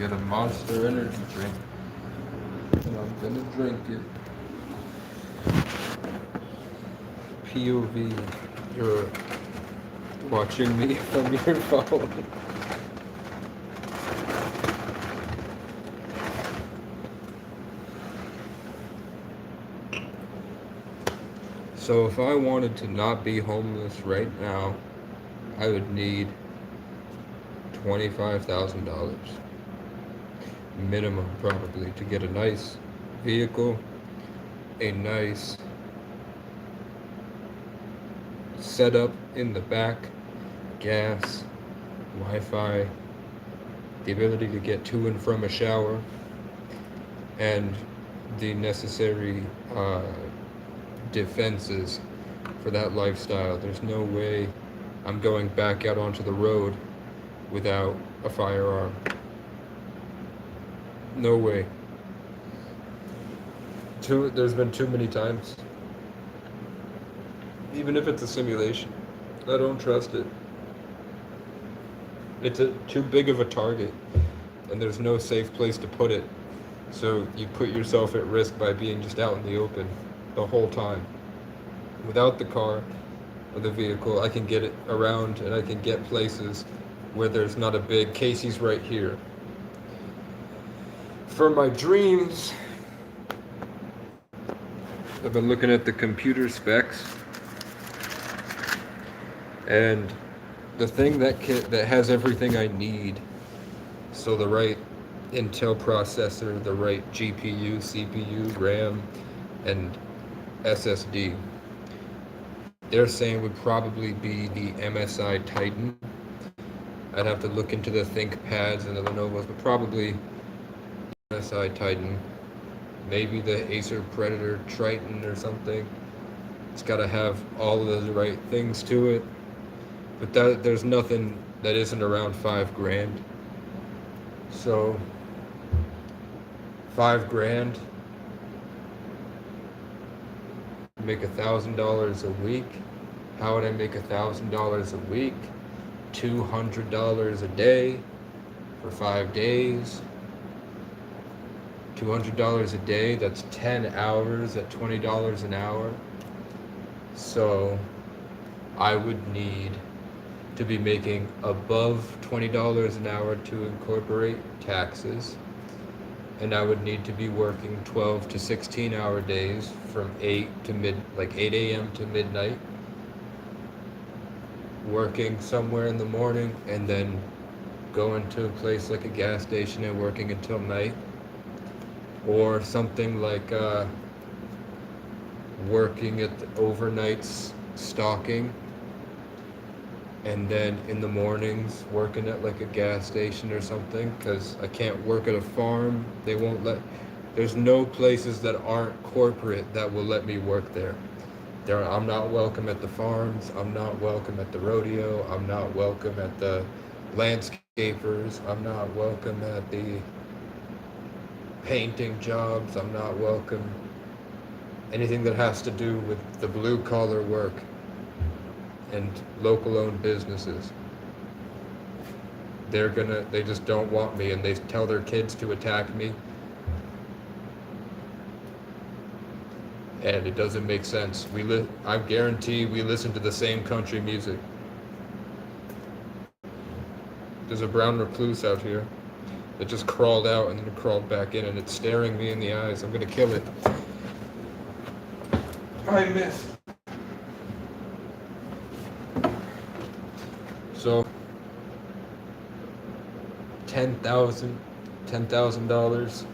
get a Monster energy drink, and I'm gonna drink it. POV, you're watching me from your phone. So if I wanted to not be homeless right now, I would need $25,000 minimum, probably, to get a nice vehicle, a nice setup in the back, gas, Wi-Fi, the ability to get to and from a shower, and the necessary defenses for that lifestyle. There's no way I'm going back out onto the road without a firearm. No way. There's been too many times. Even if it's a simulation, I don't trust it. It's too big of a target, and there's no safe place to put it. So you put yourself at risk by being just out in the open the whole time. Without the car or the vehicle, I can get it around, and I can get places where there's not a big Casey's right here. For my dreams, I've been looking at the computer specs, and the thing that has everything I need, so the right Intel processor, the right GPU, CPU, RAM, and SSD, they're saying would probably be the MSI Titan. I'd have to look into the ThinkPads and the Lenovo's, but probably MSI Titan. Maybe the Acer Predator Triton or something. It's got to have all of the right things to it. But there's nothing that isn't around $5,000. So $5,000, make $1,000 a week. How would I make $1,000 a week? $200 a day for 5 days. $200 a day, that's 10 hours at $20 an hour. So I would need to be making above $20 an hour to incorporate taxes. And I would need to be working 12 to 16 hour days from 8 a.m. to midnight. Working somewhere in the morning and then going to a place like a gas station and working until night. Or something like working at the overnights stalking, and then in the mornings working at like a gas station or something, because I can't work at a farm. They won't there's no places that aren't corporate that will let me work there. I'm not welcome at the farms, I'm not welcome at the rodeo, I'm not welcome at the landscapers, I'm not welcome at the painting jobs, I'm not welcome anything that has to do with the blue collar work and local owned businesses. They just don't want me, and they tell their kids to attack me, and it doesn't make sense. I guarantee we listen to the same country music. There's a brown recluse out here. It just crawled out and then it crawled back in, and it's staring me in the eyes. I'm gonna kill it. I missed. So $10,000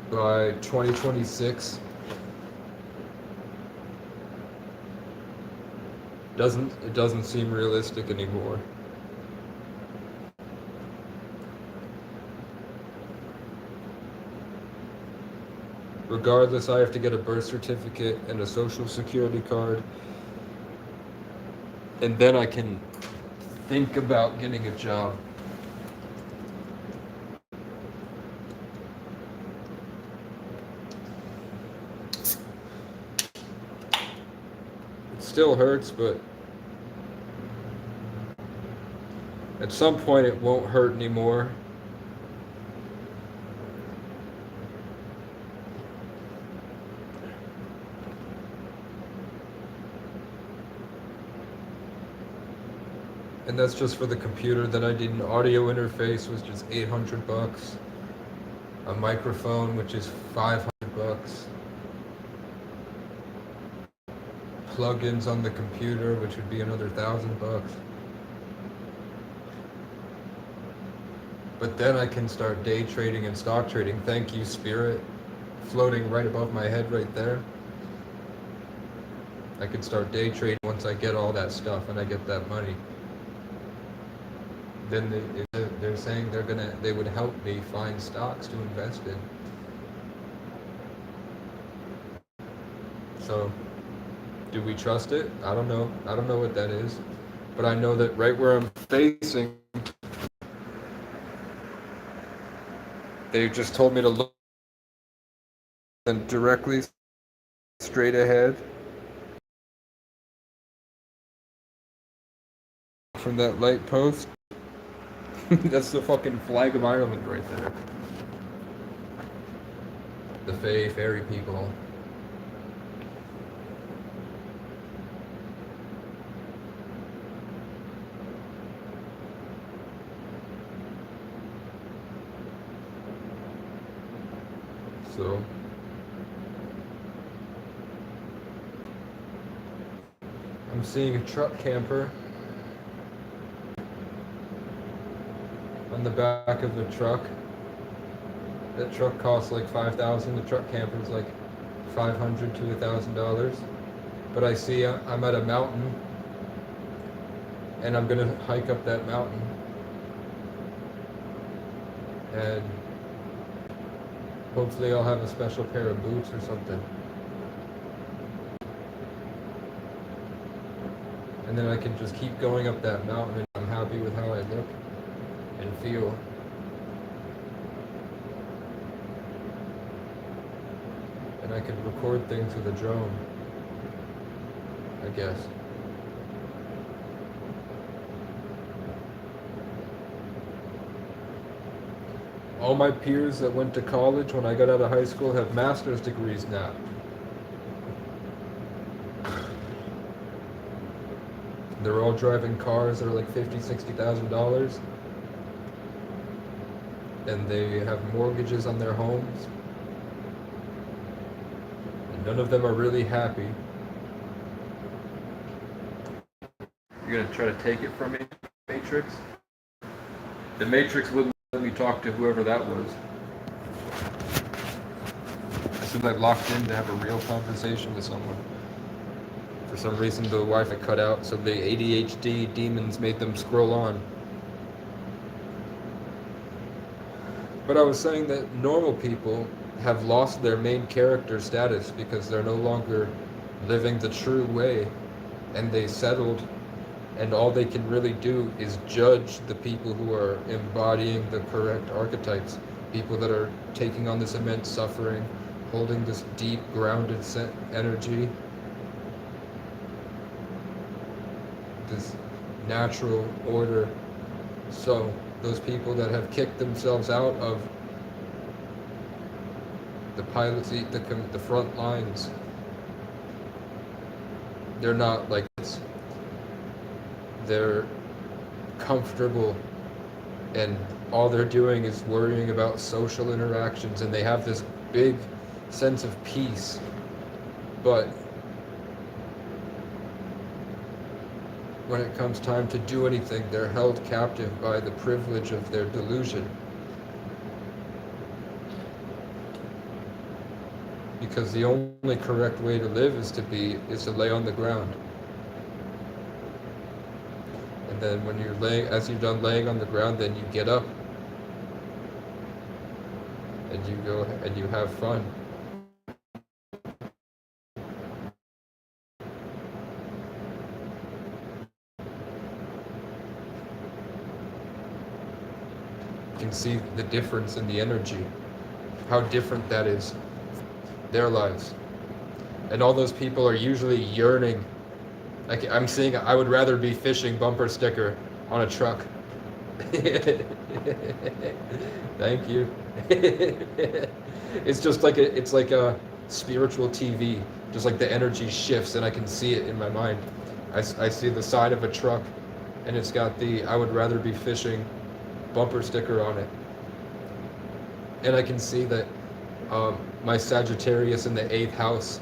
by 2026. It doesn't seem realistic anymore. Regardless, I have to get a birth certificate and a social security card, and then I can think about getting a job. still hurts, but at some point it won't hurt anymore. And that's just for the computer. Then I did an audio interface, was just $800. A microphone, which is $500. Plugins on the computer, which would be another $1,000. But then I can start day trading and stock trading. Thank you, Spirit. Floating right above my head right there. I could start day trading once I get all that stuff and I get that money. Then they're saying they would help me find stocks to invest in. So, do we trust it? I don't know. I don't know what that is. But I know that right where I'm facing, they just told me to look and directly straight ahead from that light post. That's the fucking flag of Ireland right there. The fairy people. So I'm seeing a truck camper on the back of the truck. That truck costs like $5,000. The truck camper is like $500 to $1,000. But I see I'm at a mountain, and I'm gonna hike up that mountain, and hopefully I'll have a special pair of boots or something. And then I can just keep going up that mountain, and I'm happy with how I look and feel. And I can record things with a drone, I guess. All my peers that went to college when I got out of high school have master's degrees now. They're all driving cars that are like $50,000, $60,000. And they have mortgages on their homes. And none of them are really happy. You're gonna try to take it from me, Matrix? The Matrix wouldn't let me talk to whoever that was. As soon as I locked in to have a real conversation with someone. For some reason the Wi-Fi cut out, so the ADHD demons made them scroll on. But I was saying that normal people have lost their main character status because they're no longer living the true way, and they settled, and all they can really do is judge the people who are embodying the correct archetypes, people that are taking on this immense suffering, holding this deep grounded energy, this natural order. So those people that have kicked themselves out of the pilot seat, the front lines, they're not like this. They're comfortable, and all they're doing is worrying about social interactions, and they have this big sense of peace, but when it comes time to do anything, they're held captive by the privilege of their delusion. Because the only correct way to live is to lay on the ground. And then when as you're done laying on the ground, then you get up and you go and you have fun. You can see the difference in the energy, how different that is, their lives. And all those people are usually yearning I'm seeing I would rather be fishing bumper sticker on a truck. Thank you. It's just like it's like a spiritual TV. Just like the energy shifts, and I can see it in my mind. I see the side of a truck, and it's got the I would rather be fishing bumper sticker on it, and I can see that my Sagittarius in the eighth house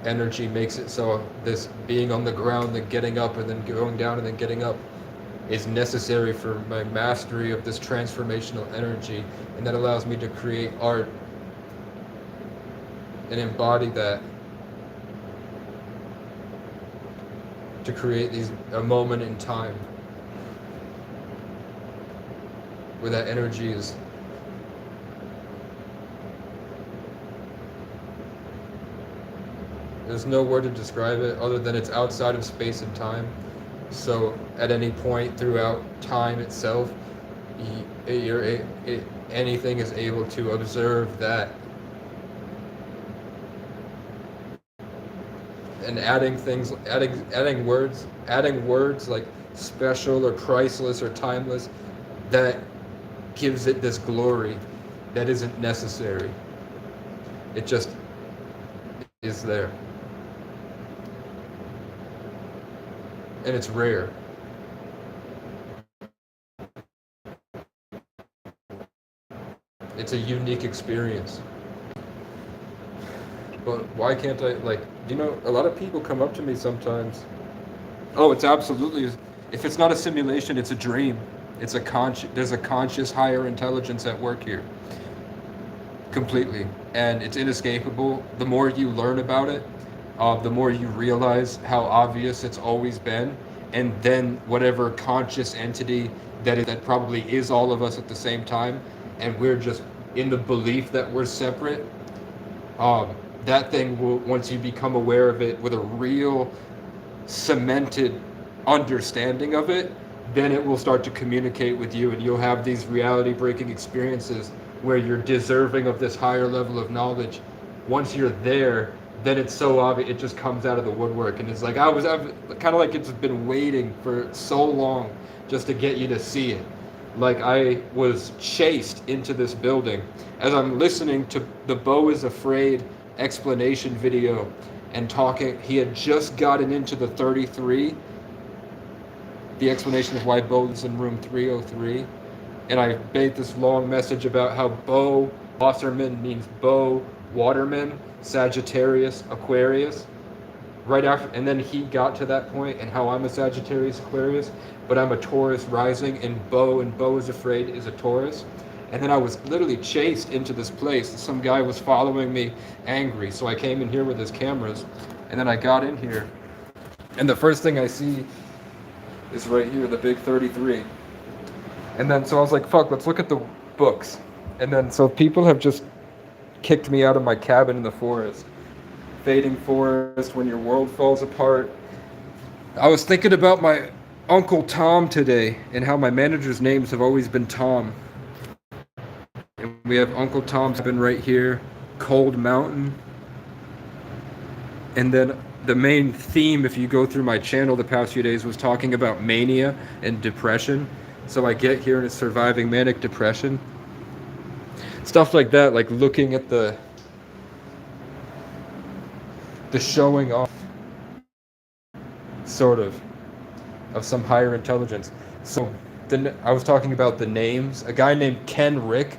energy makes it so this being on the ground, then getting up, and then going down, and then getting up is necessary for my mastery of this transformational energy, and that allows me to create art and embody that, to create a moment in time where that energy is there's no word to describe it other than it's outside of space and time. So at any point throughout time itself, anything is able to observe that. And adding words like special or priceless or timeless, that gives it this glory that isn't necessary. It just is there. And it's rare. It's a unique experience. But why can't I, a lot of people come up to me sometimes. Oh, it's absolutely, if it's not a simulation, it's a dream. There's a conscious higher intelligence at work here. Completely. And it's inescapable. The more you learn about it, the more you realize how obvious it's always been. And then whatever conscious entity that probably is all of us at the same time, and we're just in the belief that we're separate, that thing will, once you become aware of it with a real cemented understanding of it, then it will start to communicate with you, and you'll have these reality breaking experiences where you're deserving of this higher level of knowledge. Once you're there, then it's so obvious, it just comes out of the woodwork, and it's like I've kind of like it's been waiting for so long just to get you to see it. Like I was chased into this building as I'm listening to the Beau is Afraid explanation video and talking. He had just gotten into the 33, the explanation of why Beau is in room 303, and I made this long message about how Beau Wasserman means Beau Waterman, Sagittarius, Aquarius. Right after, and then he got to that point, and how I'm a Sagittarius, Aquarius, but I'm a Taurus rising, and Beau is Afraid is a Taurus. And then I was literally chased into this place. Some guy was following me angry, so I came in here with his cameras, and then I got in here, and the first thing I see is right here, the big 33. And then so I was like, fuck, let's look at the books. And then so people have just kicked me out of my cabin in the forest. Fading forest, when your world falls apart. I was thinking about my Uncle Tom today, and how my manager's names have always been Tom. And we have Uncle Tom's been right here, Cold Mountain. And then the main theme, if you go through my channel the past few days, was talking about mania and depression. So I get here and it's surviving manic depression. Stuff like that, like looking at the showing off, sort of some higher intelligence. So then I was talking about the names. A guy named Ken Rick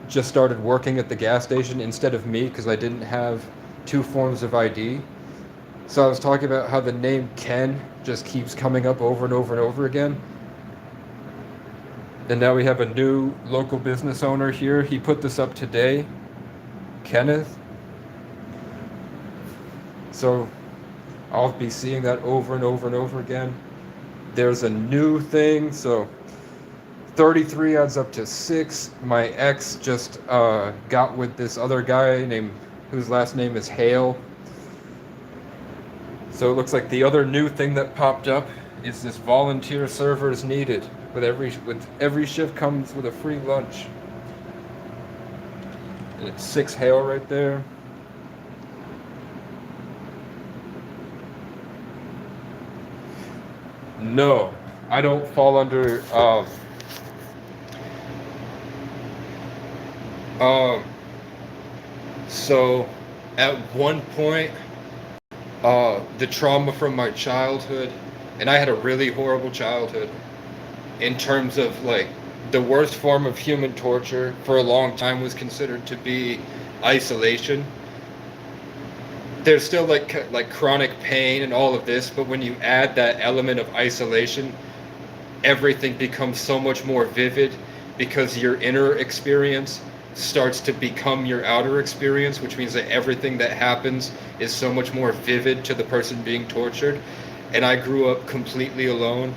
just started working at the gas station instead of me, because I didn't have 2 forms of ID. So I was talking about how the name Ken just keeps coming up over and over and over again. And now we have a new local business owner here. He put this up today, Kenneth. So I'll be seeing that over and over and over again. There's a new thing. So 33 adds up to 6. My ex just got with this other guy whose last name is Hale. So it looks like the other new thing that popped up is this volunteer servers needed. With every shift comes with a free lunch. And it's 6 Hale right there. No, I don't fall under um so at one point the trauma from my childhood, and I had a really horrible childhood in terms of like the worst form of human torture for a long time was considered to be isolation. There's still like chronic pain and all of this, but when you add that element of isolation, everything becomes so much more vivid because your inner experience starts to become your outer experience, which means that everything that happens is so much more vivid to the person being tortured. And I grew up completely alone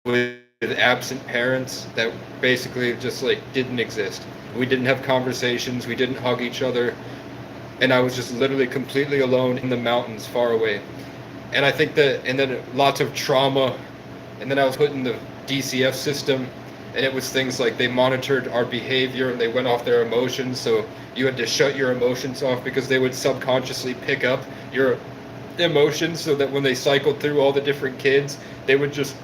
with absent parents that basically just like didn't exist. We didn't have conversations, we didn't hug each other, and I was just literally completely alone in the mountains far away. And I think that, and then lots of trauma, and then I was put in the DCF system, and it was things like they monitored our behavior and they went off their emotions, so you had to shut your emotions off because they would subconsciously pick up your emotions so that when they cycled through all the different kids, they would just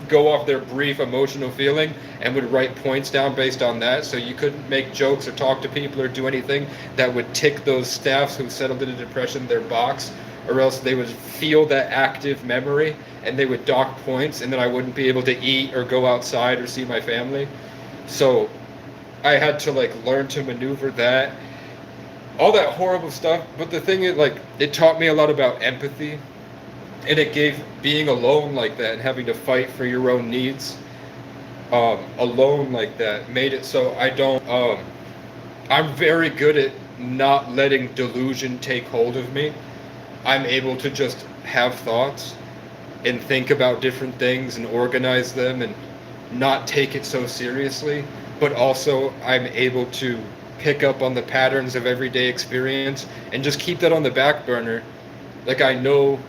go off their brief emotional feeling and would write points down based on that, so you couldn't make jokes or talk to people or do anything that would tick those staffs who settled into depression their box, or else they would feel that active memory and they would dock points, and then I wouldn't be able to eat or go outside or see my family. So I had to like learn to maneuver that, all that horrible stuff. But the thing is, like, it taught me a lot about empathy, and it gave being alone like that and having to fight for your own needs alone like that made it so I don't I'm very good at not letting delusion take hold of me. I'm able to just have thoughts and think about different things and organize them and not take it so seriously, but also I'm able to pick up on the patterns of everyday experience and just keep that on the back burner. Like, I know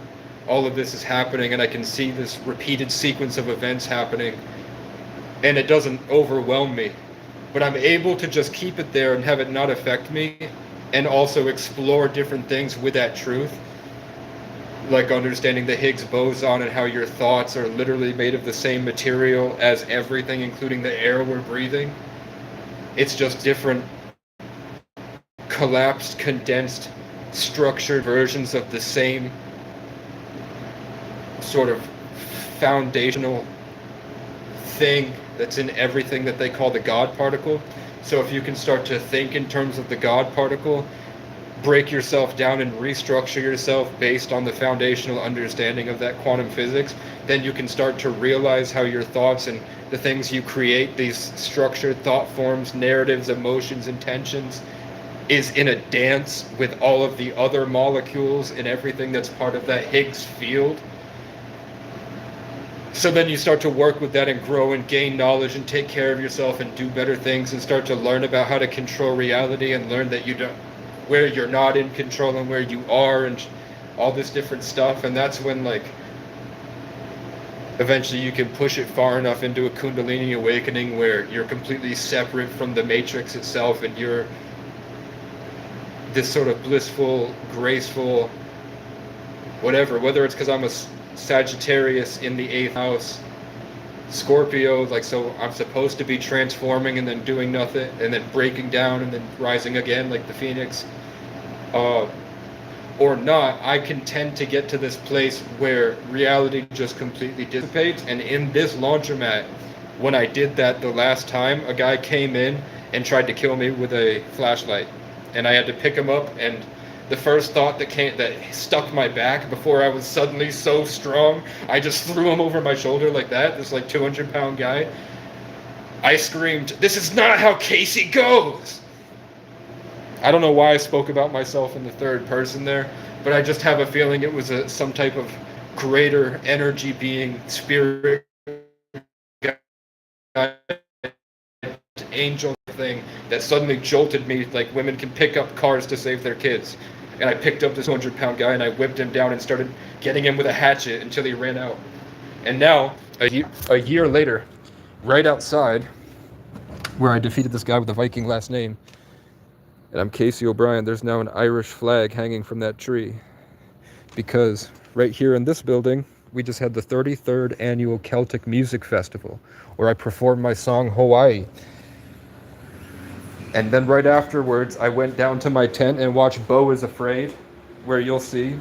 all of this is happening and I can see this repeated sequence of events happening, and it doesn't overwhelm me, but I'm able to just keep it there and have it not affect me, and also explore different things with that truth, like understanding the Higgs boson and how your thoughts are literally made of the same material as everything, including the air we're breathing. It's just different collapsed, condensed, structured versions of the same sort of foundational thing that's in everything that they call the God particle. So if you can start to think in terms of the God particle, break yourself down and restructure yourself based on the foundational understanding of that quantum physics, then you can start to realize how your thoughts and the things you create, these structured thought forms, narratives, emotions, intentions, is in a dance with all of the other molecules and everything that's part of that Higgs field. So then you start to work with that and grow and gain knowledge and take care of yourself and do better things and start to learn about how to control reality and learn that you don't, where you're not in control and where you are, and all this different stuff. And that's when, like, eventually you can push it far enough into a Kundalini awakening where you're completely separate from the matrix itself and you're this sort of blissful, graceful, whatever, whether it's because I'm a Sagittarius in the 8th house, Scorpio, like, so I'm supposed to be transforming and then doing nothing and then breaking down and then rising again like the phoenix, or not, I can tend to get to this place where reality just completely dissipates. And in this laundromat, when I did that the last time, a guy came in and tried to kill me with a flashlight, and I had to pick him up, and the first thought that stuck my back before I was suddenly so strong, I just threw him over my shoulder like that, this like 200-pound guy. I screamed, "This is not how Casey goes!" I don't know why I spoke about myself in the third person there, but I just have a feeling it was some type of greater energy being, spirit, angel thing that suddenly jolted me, like women can pick up cars to save their kids. And I picked up this 200-pound guy and I whipped him down and started getting him with a hatchet until he ran out. And now, a year later, right outside where I defeated this guy with a Viking last name, and I'm Casey O'Brien, there's now an Irish flag hanging from that tree. Because right here in this building, we just had the 33rd annual Celtic Music Festival, where I performed my song Hawaii. And then right afterwards, I went down to my tent and watched Beau is Afraid, where you'll see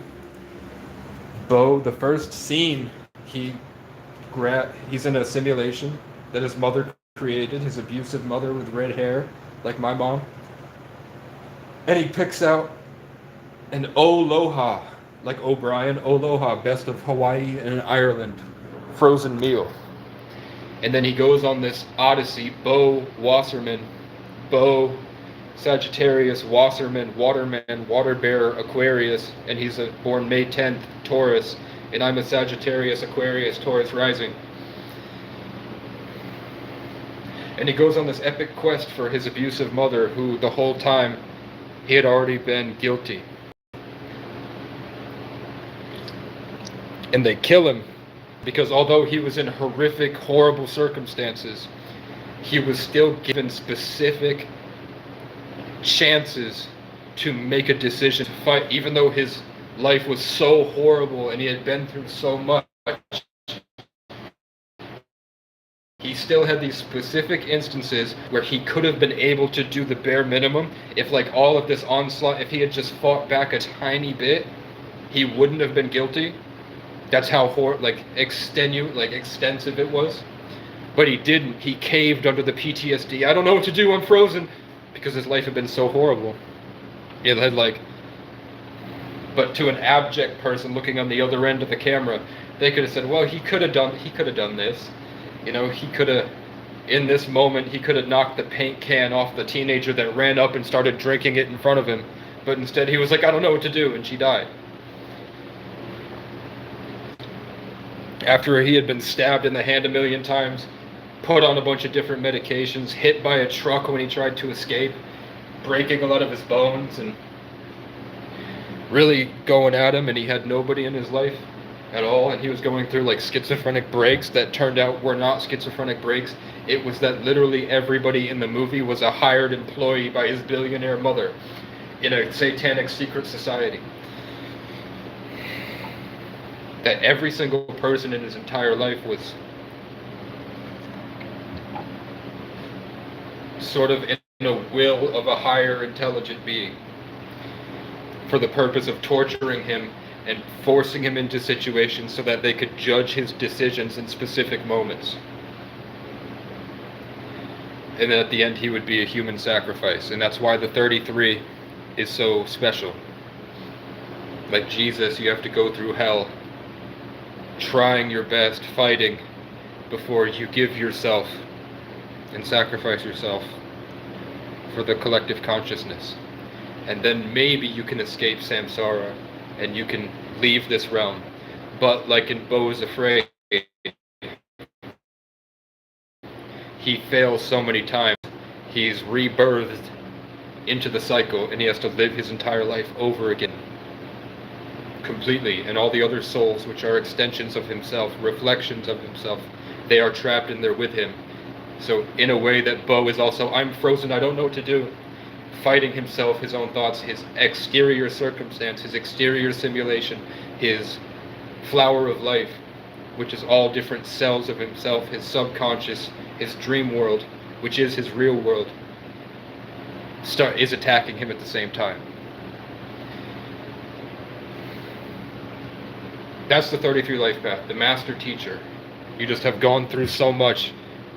Beau, the first scene, he's in a simulation that his mother created, his abusive mother with red hair, like my mom. And he picks out an Aloha, like O'Brien, Aloha, best of Hawaii and Ireland, frozen meal. And then he goes on this odyssey, Beau Wasserman, Beau, Sagittarius, Wasserman, Waterman, Water Bearer, Aquarius, and he's born May 10th, Taurus, and I'm a Sagittarius, Aquarius, Taurus rising. And he goes on this epic quest for his abusive mother, who the whole time he had already been guilty. And they kill him because although he was in horrific, horrible circumstances, he was still given specific chances to make a decision to fight, even though his life was so horrible and he had been through so much. He still had these specific instances where he could have been able to do the bare minimum. If like all of this onslaught, if he had just fought back a tiny bit, he wouldn't have been guilty. That's how extensive it was. But he didn't. He caved under the PTSD. I don't know what to do. I'm frozen. Because his life had been so horrible. It had but to an abject person looking on the other end of the camera, they could have said, well, he could have done this. You know, he could have, in this moment, he could have knocked the paint can off the teenager that ran up and started drinking it in front of him. But instead he was like, I don't know what to do, and she died. After he had been stabbed in the hand 1,000,000 times, put on a bunch of different medications, hit by a truck when he tried to escape, breaking a lot of his bones, and really going at him, and he had nobody in his life at all, and he was going through like schizophrenic breaks that turned out were not schizophrenic breaks. It was that literally everybody in the movie was a hired employee by his billionaire mother in a satanic secret society. That every single person in his entire life was sort of in the will of a higher intelligent being for the purpose of torturing him and forcing him into situations so that they could judge his decisions in specific moments. And then at the end he would be a human sacrifice. And that's why the 33 is so special. Like Jesus, you have to go through hell, trying your best, fighting, before you give yourself and sacrifice yourself for the collective consciousness. And then maybe you can escape samsara and you can leave this realm. But like in Beau is Afraid, he fails so many times. He's rebirthed into the cycle and he has to live his entire life over again. Completely. And all the other souls, which are extensions of himself, reflections of himself, they are trapped in there with him. So in a way that Beau is also, I'm frozen, I don't know what to do, fighting himself, his own thoughts, his exterior circumstance, his exterior simulation, his flower of life, which is all different cells of himself, his subconscious, his dream world, which is his real world, is attacking him at the same time. That's the 33 life path, the master teacher. You just have gone through so much,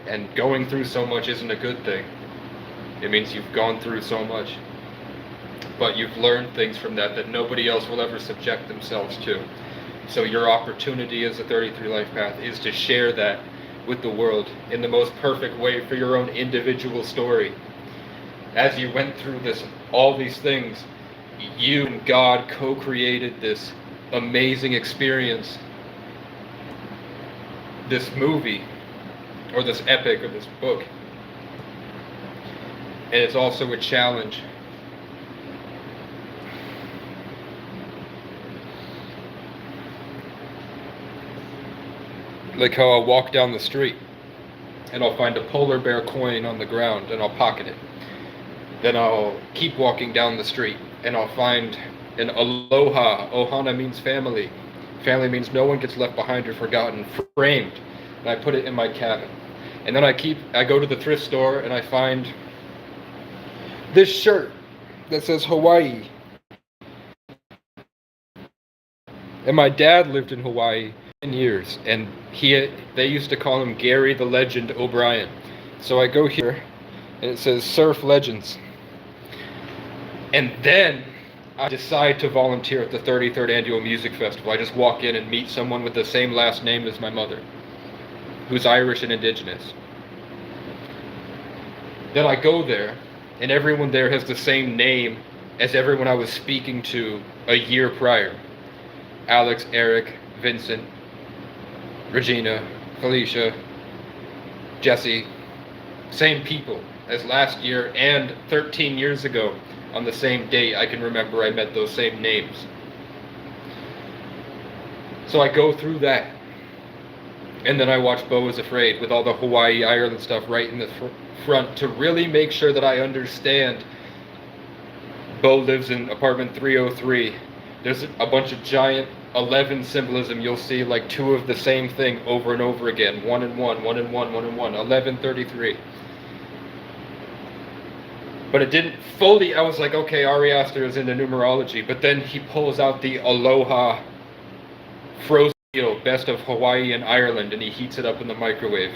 and going through so much isn't a good thing. It means you've gone through so much. But you've learned things from that nobody else will ever subject themselves to. So your opportunity as a 33 life path is to share that with the world in the most perfect way for your own individual story. As you went through all these things, you and God co-created this amazing experience, this movie, or this epic, or this book. And it's also a challenge. Like how I'll walk down the street and I'll find a polar bear coin on the ground and I'll pocket it. Then I'll keep walking down the street and I'll find an aloha, ohana means family, Family means no one gets left behind or forgotten, framed. And I put it in my cabin. And then I go to the thrift store and I find this shirt that says Hawaii. And my dad lived in Hawaii 10 years, and they used to call him Gary the Legend O'Brien. So I go here, and it says Surf Legends. And then I decide to volunteer at the 33rd Annual Music Festival. I just walk in and meet someone with the same last name as my mother, who's Irish and Indigenous. Then I go there, and everyone there has the same name as everyone I was speaking to a year prior. Alex, Eric, Vincent, Regina, Felicia, Jesse. Same people as last year and 13 years ago on the same date. I can remember I met those same names. So I go through that. And then I watch Beau is Afraid with all the Hawaii, Ireland stuff right in the front to really make sure that I understand. Beau lives in apartment 303. There's a bunch of giant 11 symbolism. You'll see like two of the same thing over and over again. 1 and 1, 1 and 1, 1 and 1, 1133. But it didn't fully, I was like, okay, Ari Aster is into numerology. But then he pulls out the Aloha frozen meal, best of Hawaii and Ireland, and he heats it up in the microwave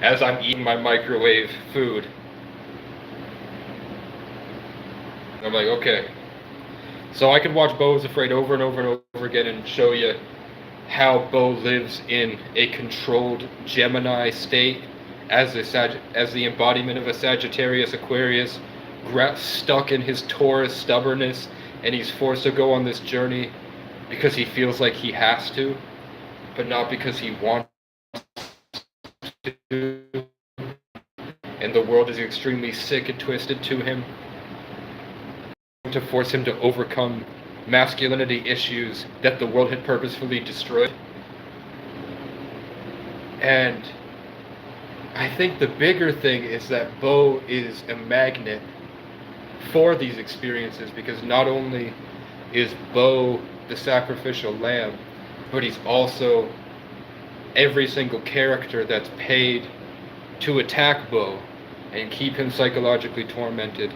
as I'm eating my microwave food. I'm like, okay. So I can watch Beau is Afraid over and over and over again and show you how Beau lives in a controlled Gemini state as the embodiment of a Sagittarius Aquarius, stuck in his Taurus stubbornness, and he's forced to go on this journey because he feels like he has to, but not because he wants to. And the world is extremely sick and twisted to him, to force him to overcome masculinity issues that the world had purposefully destroyed. And I think the bigger thing is that Beau is a magnet for these experiences, because not only is Beau the sacrificial lamb, but he's also every single character that's paid to attack Beau and keep him psychologically tormented,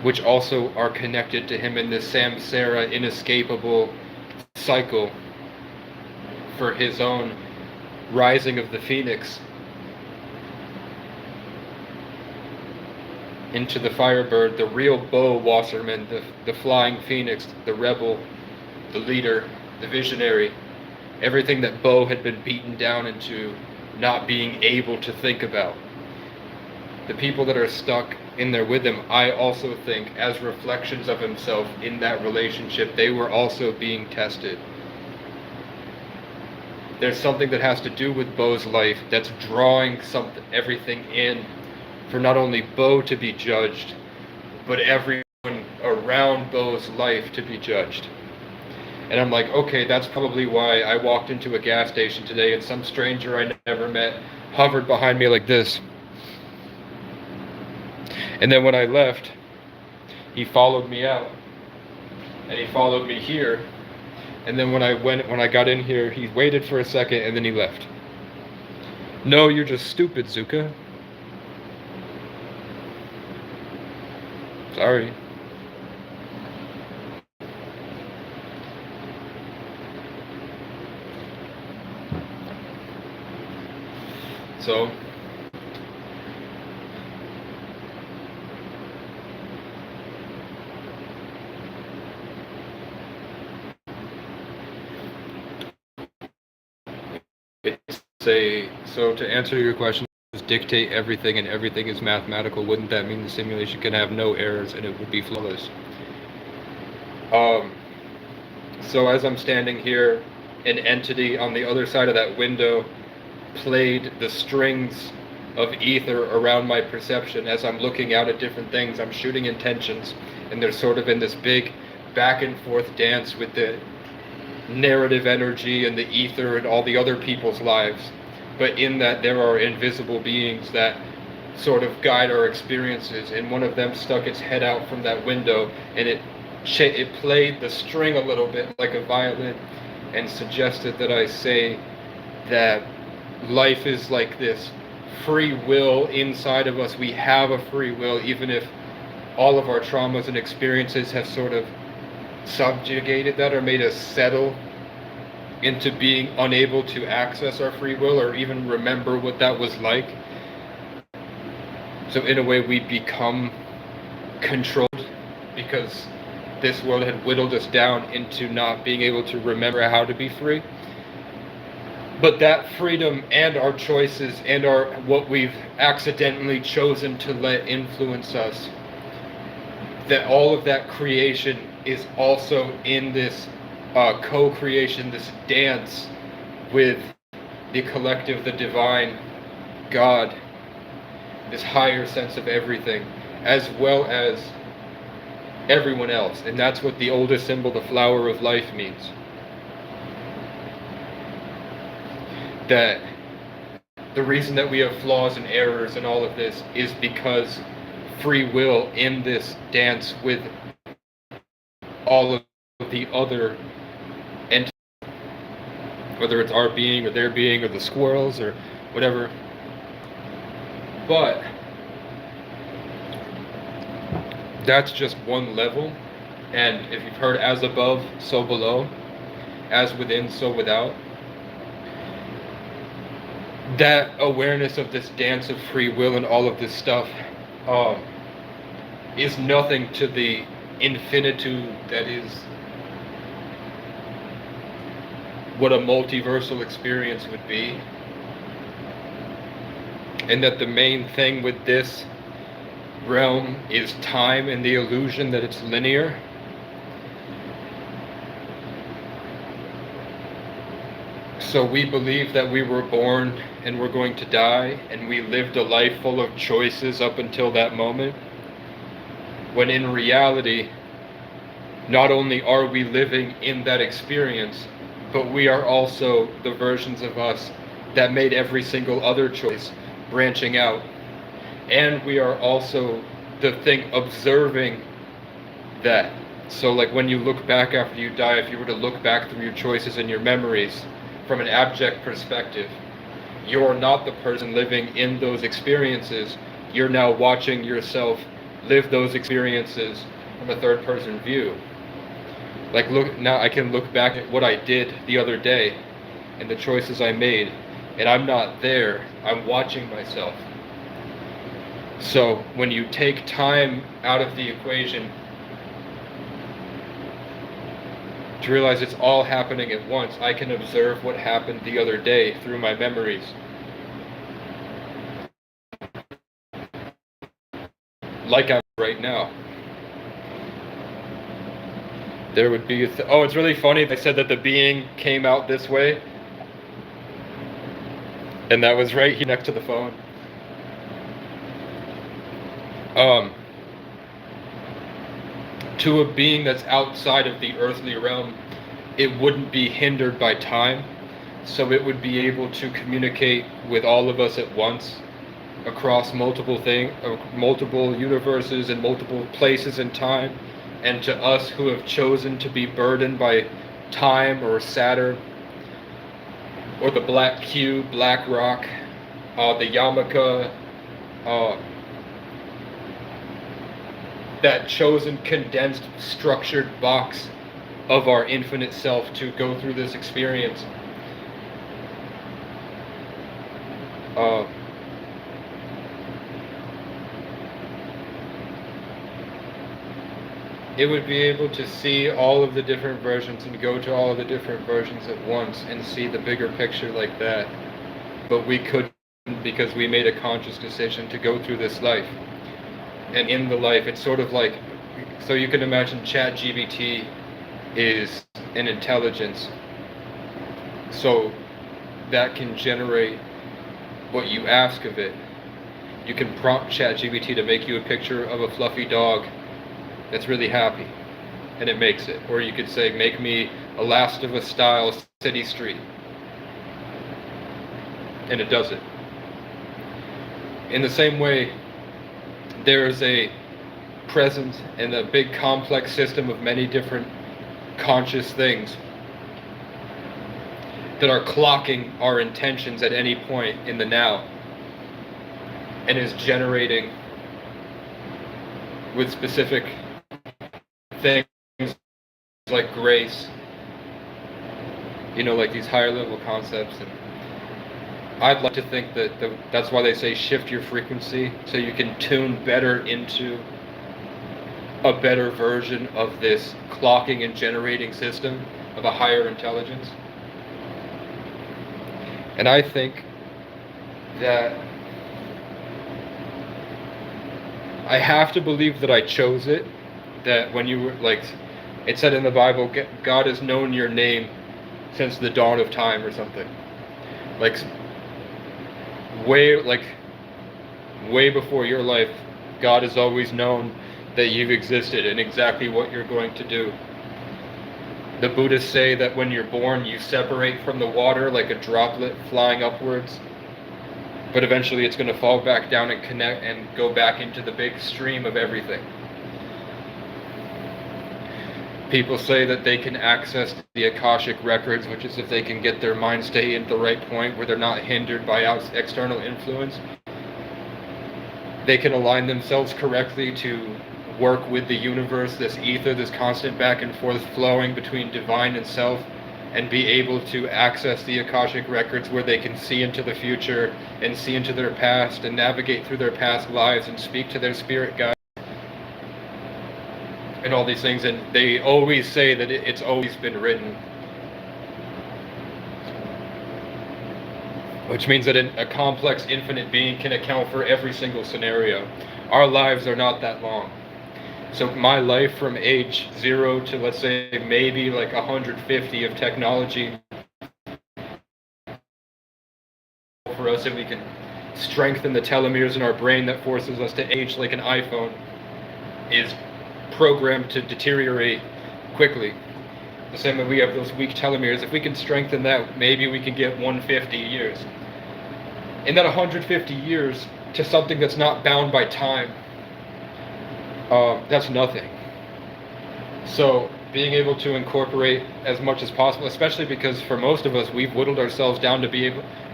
which also are connected to him in this samsara, inescapable cycle for his own rising of the phoenix into the firebird, the real Beau Wasserman, the flying phoenix, the rebel, the leader, the visionary, everything that Beau had been beaten down into not being able to think about. The people that are stuck in there with him, I also think, as reflections of himself in that relationship, they were also being tested. There's something that has to do with Beau's life that's drawing everything in for not only Beau to be judged, but everyone around Beau's life to be judged. And I'm like, okay, that's probably why I walked into a gas station today and some stranger I never met hovered behind me like this. And then when I left, he followed me out, and he followed me here. And then when I got in here, he waited for a second and then he left. No, you're just stupid, Zuka. Sorry. So so to answer your question, dictate everything and everything is mathematical, wouldn't that mean the simulation can have no errors and it would be flawless? So as I'm standing here, an entity on the other side of that window played the strings of ether around my perception. As I'm looking out at different things, I'm shooting intentions, and they're sort of in this big back and forth dance with the narrative energy and the ether and all the other people's lives. But in that, there are invisible beings that sort of guide our experiences, and one of them stuck its head out from that window, and it played the string a little bit like a violin, and suggested that I say that life is like this free will inside of us. We have a free will, even if all of our traumas and experiences have sort of subjugated that or made us settle into being unable to access our free will or even remember what that was like. So in a way we become controlled because this world had whittled us down into not being able to remember how to be free. But that freedom and our choices and what we've accidentally chosen to let influence us, that all of that creation is also in this co-creation, this dance with the collective, the divine, God, this higher sense of everything, as well as everyone else. And that's what the oldest symbol, the flower of life, means. That the reason that we have flaws and errors and all of this is because free will in this dance with all of the other entities, whether it's our being or their being or the squirrels or whatever. But that's just one level. And if you've heard as above, so below, as within, so without, that awareness of this dance of free will and all of this stuff is nothing to the infinitude that is what a multiversal experience would be. And that the main thing with this realm is time and the illusion that it's linear. So we believe that we were born and we're going to die, and we lived a life full of choices up until that moment, when in reality, not only are we living in that experience, but we are also the versions of us that made every single other choice, branching out. And we are also the thing observing that. So like when you look back after you die, if you were to look back through your choices and your memories from an abject perspective, you're not the person living in those experiences. You're now watching yourself live those experiences from a third person view. Like, look, now I can look back at what I did the other day and the choices I made, and I'm not there, I'm watching myself. So when you take time out of the equation to realize it's all happening at once, I can observe what happened the other day through my memories. Like I'm right now. There would be oh, it's really funny, they said that the being came out this way, and that was right here next to the phone. To a being that's outside of the earthly realm, it wouldn't be hindered by time, so it would be able to communicate with all of us at once across multiple universes and multiple places in time. And to us who have chosen to be burdened by time or Saturn or the black cube, black rock, the yarmulke, that chosen, condensed, structured box of our infinite self to go through this experience. It would be able to see all of the different versions and go to all of the different versions at once and see the bigger picture like that. But we couldn't, because we made a conscious decision to go through this life. And in the life, it's sort of like, so you can imagine ChatGPT is an intelligence. So that can generate what you ask of it. You can prompt ChatGPT to make you a picture of a fluffy dog that's really happy, and it makes it. Or you could say, make me a Last of Us style city street, and it does it. In the same way, there is a present and a big complex system of many different conscious things that are clocking our intentions at any point in the now, and is generating with specific things like grace, like these higher level concepts. And I'd like to think that that's why they say shift your frequency, so you can tune better into a better version of this clocking and generating system of a higher intelligence. And I think that I have to believe that I chose it, that when you were, like, it said in the Bible, God has known your name since the dawn of time or something. Way before your life, God has always known that you've existed and exactly what you're going to do. The Buddhists say that when you're born, you separate from the water like a droplet flying upwards, but eventually it's going to fall back down and connect and go back into the big stream of everything. People say that they can access the Akashic records, which is if they can get their mind state at the right point where they're not hindered by external influence. They can align themselves correctly to work with the universe, this ether, this constant back and forth flowing between divine and self, and be able to access the Akashic records where they can see into the future and see into their past and navigate through their past lives and speak to their spirit guides and all these things. And they always say that it's always been written, which means that a complex infinite being can account for every single scenario. Our lives are not that long. So my life from age 0 to, let's say, maybe like 150 of technology for us, and we can strengthen the telomeres in our brain that forces us to age like an iPhone, is programmed to deteriorate quickly. The same way we have those weak telomeres. If we can strengthen that, maybe we can get 150 years. In that 150 years to something that's not bound by time, that's nothing. So being able to incorporate as much as possible, especially because for most of us, we've whittled ourselves down to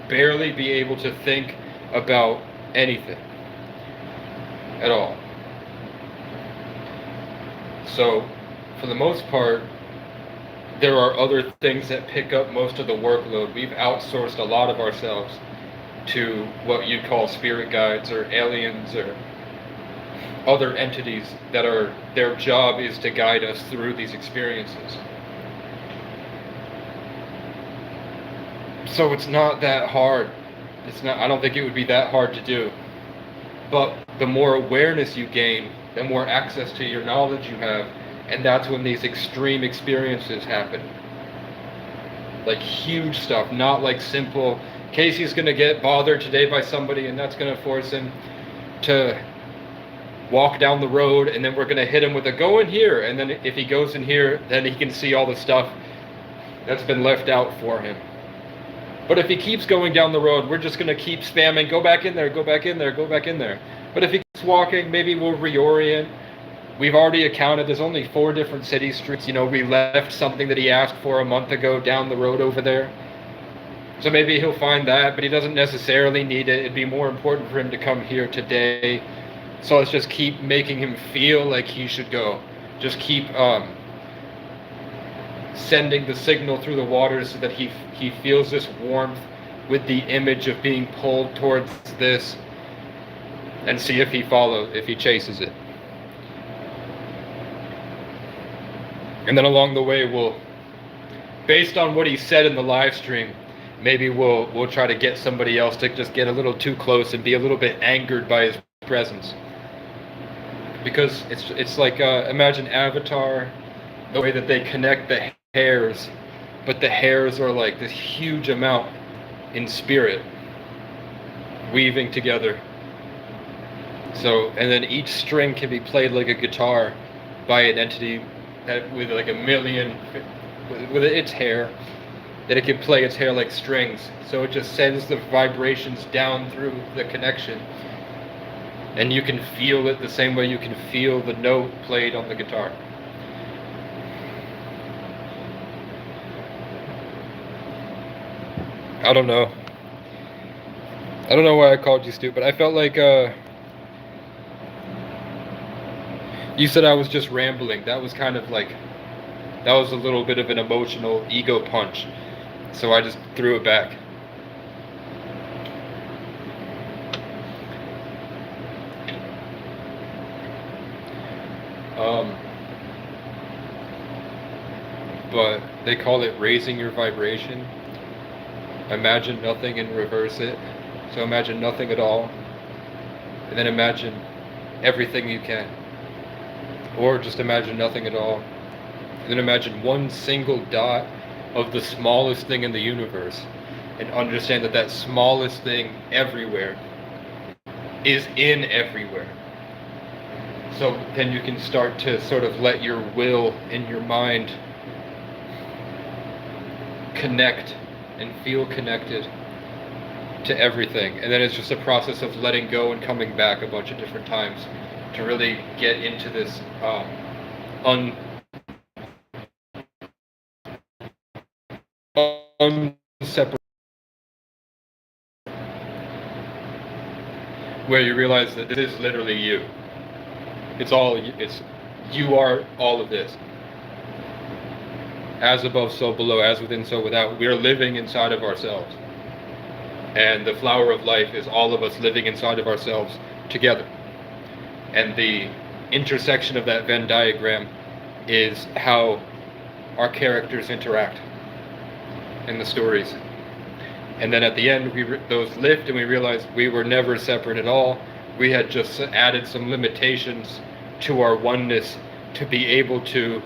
barely be able to think about anything at all. So for the most part, there are other things that pick up most of the workload. We've outsourced a lot of ourselves to what you'd call spirit guides or aliens or other entities that their job is to guide us through these experiences. So it's not that hard. I don't think it would be that hard to do. But the more awareness you gain, the more access to your knowledge you have, and that's when these extreme experiences happen. Like huge stuff, not like simple, Casey's going to get bothered today by somebody and that's going to force him to walk down the road, and then we're going to hit him with a go in here, and then if he goes in here, then he can see all the stuff that's been left out for him. But if he keeps going down the road, we're just going to keep spamming, go back in there, go back in there, go back in there. But if he keeps walking, maybe we'll reorient. We've already accounted, there's only 4 different city streets. We left something that he asked for a month ago down the road over there. So maybe he'll find that, but he doesn't necessarily need it. It'd be more important for him to come here today. So let's just keep making him feel like he should go. Just keep sending the signal through the waters so that he feels this warmth with the image of being pulled towards this, and see if he chases it. And then along the way, based on what he said in the live stream, maybe we'll try to get somebody else to just get a little too close and be a little bit angered by his presence. Because it's like, imagine Avatar, the way that they connect the hairs, but the hairs are like this huge amount in spirit, weaving together. So, and then each string can be played like a guitar by an entity with like with its hair, that it can play its hair like strings. So it just sends the vibrations down through the connection. And you can feel it the same way you can feel the note played on the guitar. I don't know. I don't know why I called you stupid. I felt like you said I was just rambling. That was kind of like, that was a little bit of an emotional ego punch. So I just threw it back. But they call it raising your vibration. Imagine nothing and reverse it. So imagine nothing at all, and then imagine everything you can. Or just imagine nothing at all, and then imagine one single dot of the smallest thing in the universe, and understand that that smallest thing everywhere is in everywhere. So then you can start to sort of let your will and your mind connect and feel connected to everything. And then it's just a process of letting go and coming back a bunch of different times to really get into this unseparate, where you realize that this is literally you. It's you are all of this. As above, so below, as within, so without. We're living inside of ourselves. And the flower of life is all of us living inside of ourselves together. And the intersection of that Venn diagram is how our characters interact in the stories. And then at the end, those lift, and we realize we were never separate at all. We had just added some limitations to our oneness to be able to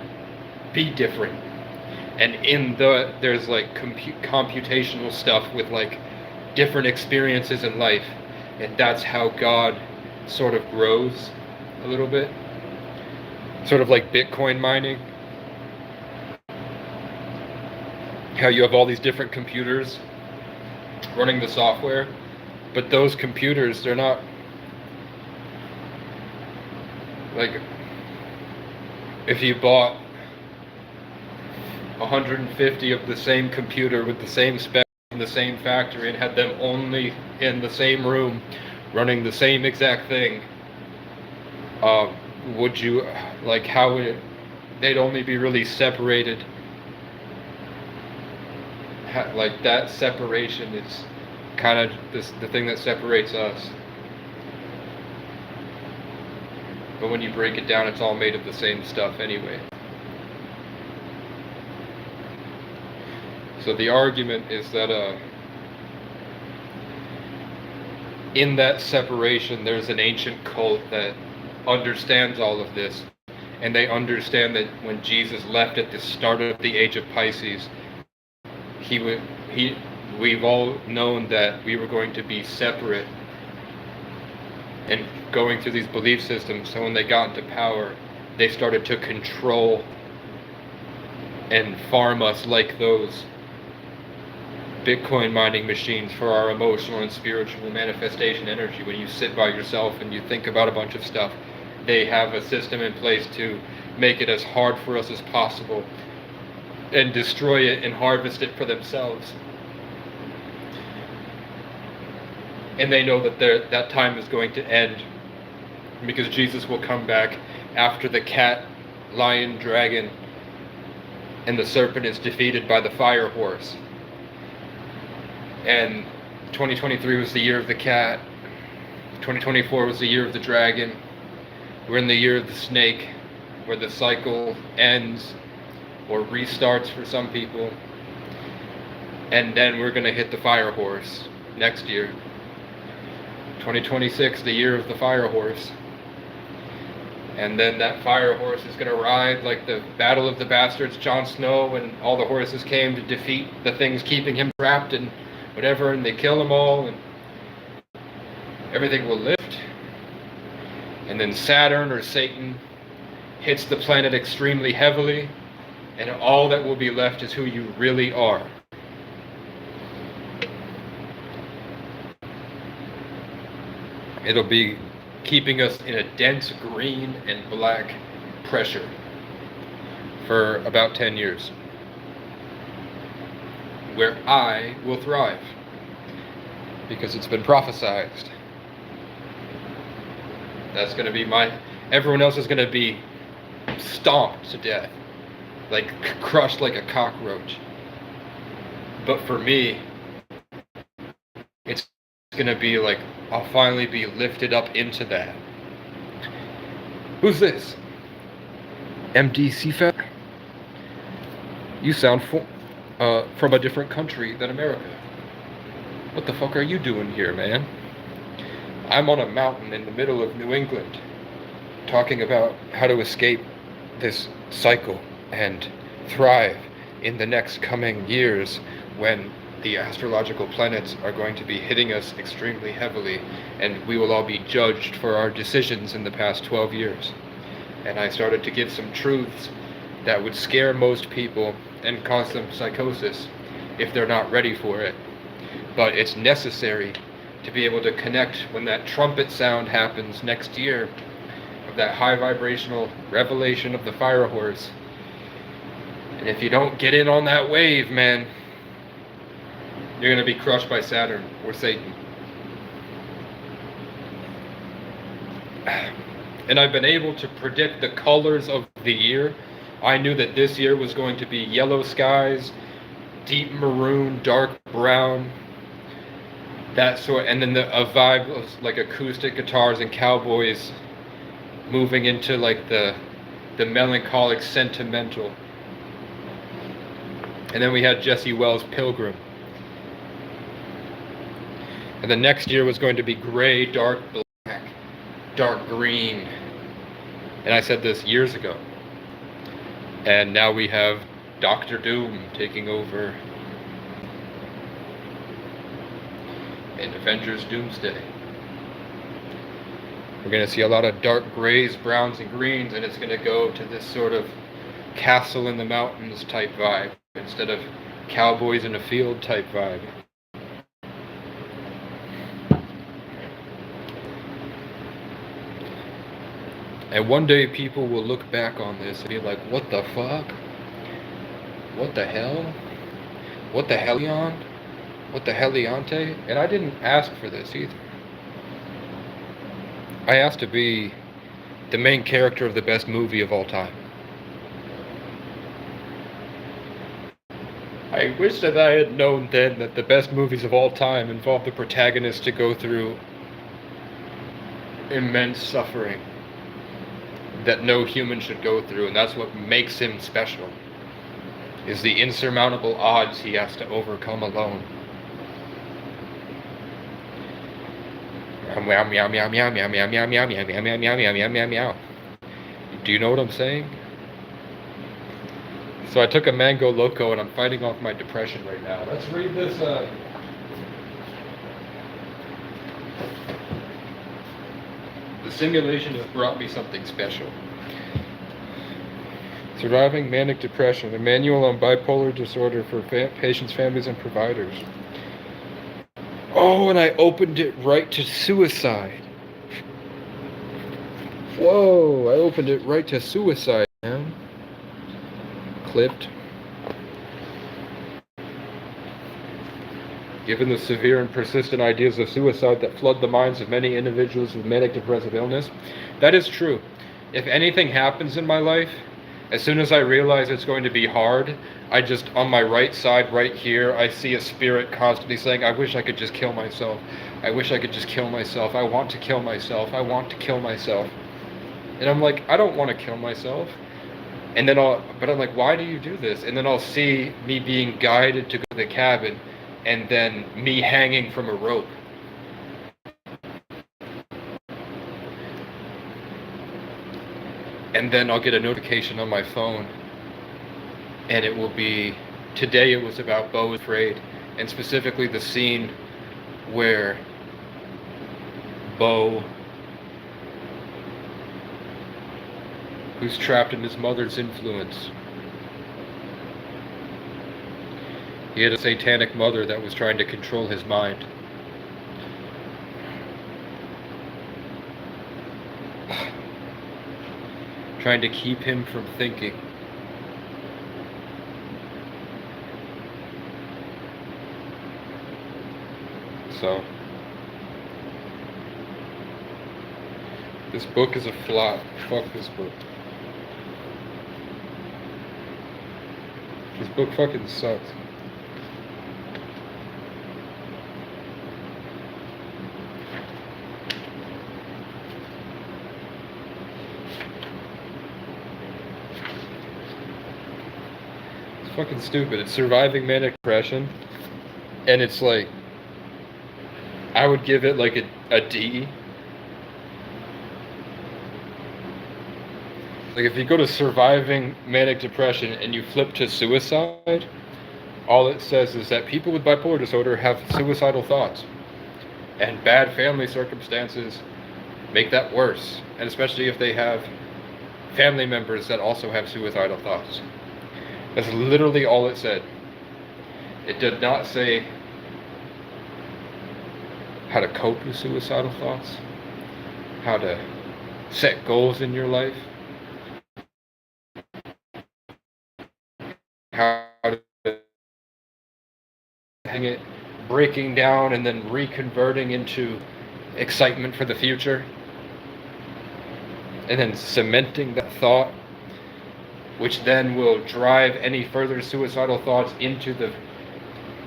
be different. And there's like computational stuff with like different experiences in life, and that's how God sort of grows a little bit, sort of like Bitcoin mining, how you have all these different computers running the software, but those computers, they're not like, if you bought 150 of the same computer with the same spec in the same factory and had them only in the same room running the same exact thing, would you, like, how would they'd only be really separated? Like, that separation is kind of the thing that separates us. But when you break it down, it's all made of the same stuff anyway. So the argument is that in that separation, there's an ancient cult that understands all of this, and they understand that when Jesus left at the start of the age of Pisces, we've all known that we were going to be separate and going through these belief systems. So when they got into power, they started to control and farm us like those Bitcoin mining machines for our emotional and spiritual manifestation energy. When you sit by yourself and you think about a bunch of stuff, they have a system in place to make it as hard for us as possible and destroy it and harvest it for themselves. And they know that that time is going to end, because Jesus will come back after the cat, lion, dragon, and the serpent is defeated by the fire horse. And 2023 was the year of the cat. 2024 was the year of the dragon. We're in the year of the snake, where the cycle ends or restarts for some people. And then we're going to hit the fire horse next year. 2026, the year of the fire horse. And then that fire horse is going to ride like the Battle of the Bastards, Jon Snow, when all the horses came to defeat the things keeping him trapped and whatever, and they kill them all, and everything will lift. And then Saturn, or Satan, hits the planet extremely heavily, and all that will be left is who you really are. It'll be keeping us in a dense green and black pressure for about 10 years. where I will thrive. Because it's been prophesized. That's going to be everyone else is going to be stomped to death. Like crushed like a cockroach. But for me, it's going to be like, I'll finally be lifted up into that. Who's this? MDC fat? You sound from a different country than America. What the fuck are you doing here, man? I'm on a mountain in the middle of New England, talking about how to escape this cycle and thrive in the next coming years when the astrological planets are going to be hitting us extremely heavily, and we will all be judged for our decisions in the past 12 years. And I started to give some truths that would scare most people and cause them psychosis if they're not ready for it. But it's necessary to be able to connect when that trumpet sound happens next year, of that high vibrational revelation of the fire horse. And if you don't get in on that wave, man, you're going to be crushed by Saturn or Satan. And I've been able to predict the colors of the year. I knew that this year was going to be yellow skies, deep maroon, dark brown, that sort, and then a vibe of like acoustic guitars and cowboys moving into like the melancholic, sentimental. And then we had Jesse Wells' Pilgrim. And the next year was going to be gray, dark black, dark green. And I said this years ago. And now we have Dr. Doom taking over in Avengers Doomsday. We're going to see a lot of dark grays, browns, and greens, and it's going to go to this sort of castle in the mountains type vibe instead of cowboys in a field type vibe. And one day people will look back on this and be like, what the fuck? What the hell? What the hellion? What the heliante? And I didn't ask for this either. I asked to be the main character of the best movie of all time. I wish that I had known then that the best movies of all time involve the protagonist to go through immense suffering that no human should go through, and that's what makes him special, is the insurmountable odds he has to overcome alone. Meow, meow, meow, meow, meow, meow, meow, meow, meow, meow, meow, meow, meow, meow, meow, meow. Do you know what I'm saying? So I took a Mango Loco and I'm fighting off my depression right now. Let's read this. The simulation has brought me something special. Surviving Manic Depression, a manual on bipolar disorder for patients, families, and providers. Oh, and I opened it right to suicide. Whoa, I opened it right to suicide, man. Clipped. Given the severe and persistent ideas of suicide that flood the minds of many individuals with manic depressive illness, that is true. If anything happens in my life, as soon as I realize it's going to be hard, I just, on my right side, right here, I see a spirit constantly saying, I wish I could just kill myself. I wish I could just kill myself. I want to kill myself. I want to kill myself. And I'm like, I don't want to kill myself. And then but I'm like, why do you do this? And then I'll see me being guided to go to the cabin, and then me hanging from a rope. And then I'll get a notification on my phone, and it will be, today it was about Beau is Afraid, and specifically the scene where Beau, who's trapped in his mother's influence, he had a satanic mother that was trying to control his mind. Trying to keep him from thinking. So this book is a flop. Fuck this book. This book fucking sucks. It's fucking stupid. It's surviving manic depression, and it's like, I would give it like a D. Like if you go to surviving manic depression and you flip to suicide, all it says is that people with bipolar disorder have suicidal thoughts, and bad family circumstances make that worse, and especially if they have family members that also have suicidal thoughts. That's literally all it said. It did not say how to cope with suicidal thoughts, how to set goals in your life, how to hang it, breaking down and then reconverting into excitement for the future, and then cementing that thought, which then will drive any further suicidal thoughts into the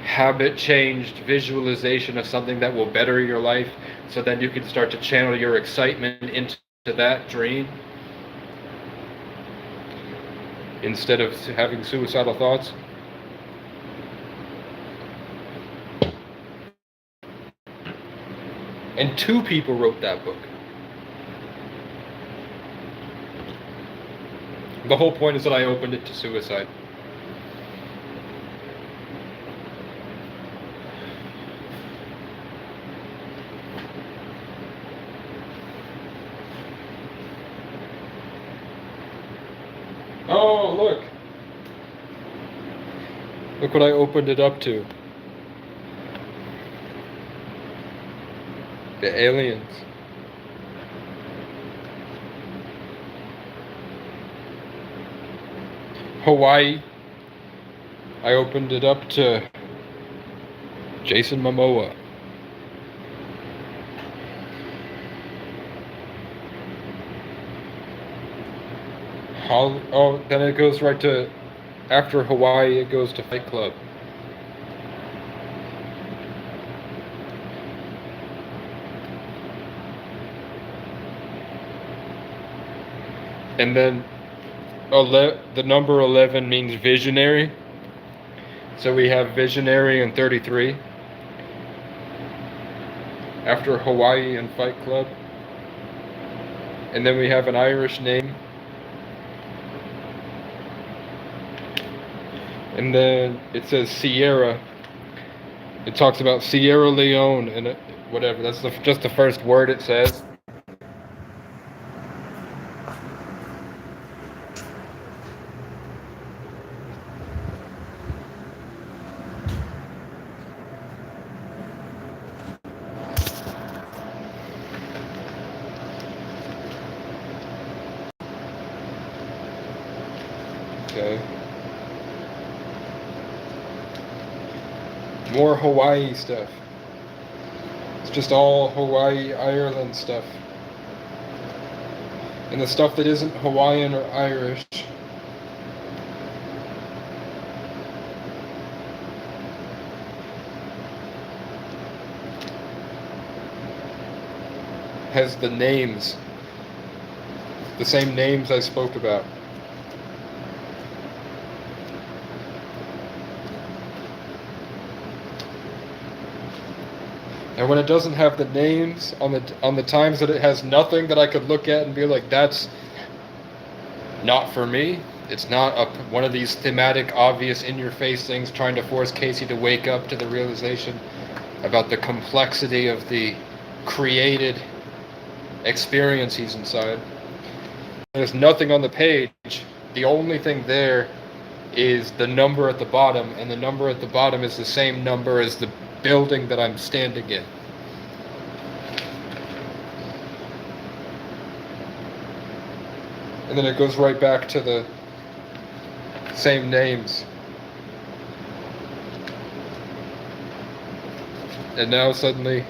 habit changed visualization of something that will better your life, so then you can start to channel your excitement into that dream instead of having suicidal thoughts. And 2 people wrote that book. The whole point is that I opened it to suicide. Oh, look. Look what I opened it up to. The aliens. Hawaii. I opened it up to Jason Momoa. Oh, then it goes right to, after Hawaii, it goes to Fight Club. And then the number 11 means visionary. So we have visionary and 33 after Hawaii and Fight Club. And then we have an Irish name. And then it says Sierra. It talks about Sierra Leone and whatever. That's just the first word it says. Okay. More Hawaii stuff. It's just all Hawaii, Ireland stuff. And the stuff that isn't Hawaiian or Irish has the names, the same names I spoke about. And when it doesn't have the names on the times that it has nothing that I could look at and be like, that's not for me. It's not one of these thematic, obvious, in-your-face things trying to force Casey to wake up to the realization about the complexity of the created experience he's inside. There's nothing on the page. The only thing there is the number at the bottom, and the number at the bottom is the same number as the building that I'm standing in. And then it goes right back to the same names. And now suddenly